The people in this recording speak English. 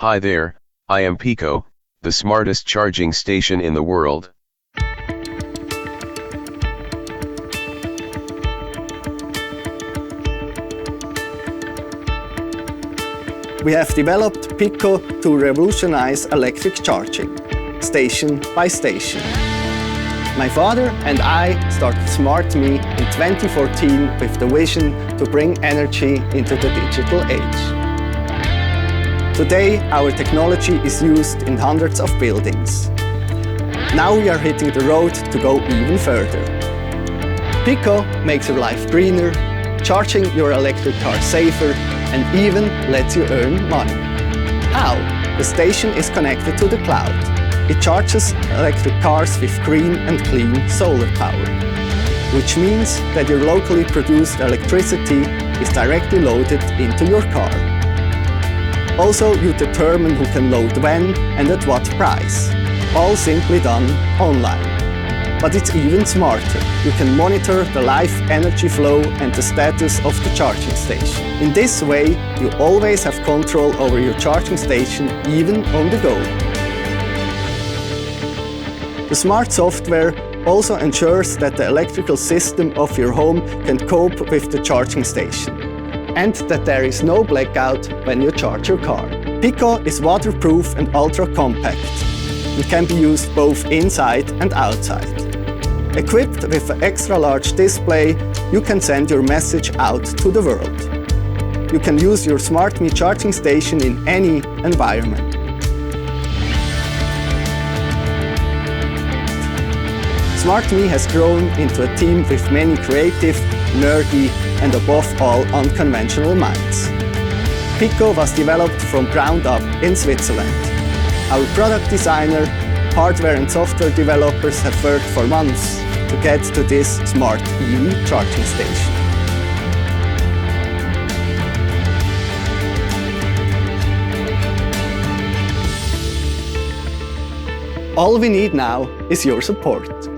Hi there, I am Pico, the smartest charging station in the world. We have developed Pico to revolutionize electric charging, station by station. My father and I started SmartMe in 2014 with the vision to bring energy into the digital age. Today, our technology is used in hundreds of buildings. Now we are hitting the road to go even further. Pico makes your life greener, charging your electric car safer, and even lets you earn money. How? The station is connected to the cloud. It charges electric cars with green and clean solar power, which means that your locally produced electricity is directly loaded into your car. Also, you determine who can load when and at what price, all simply done online. But it's even smarter. You can monitor the live energy flow and the status of the charging station. In this way, you always have control over your charging station, even on the go. The smart software also ensures that the electrical system of your home can cope with the charging station, and that there is no blackout when you charge your car. Pico is waterproof and ultra-compact. It can be used both inside and outside. Equipped with an extra-large display, you can send your message out to the world. You can use your SmartMe charging station in any environment. SmartMe has grown into a team with many creative, nerdy, and above all unconventional minds. Pico was developed from ground up in Switzerland. Our product designer, hardware and software developers have worked for months to get to this smart EV charging station. All we need now is your support.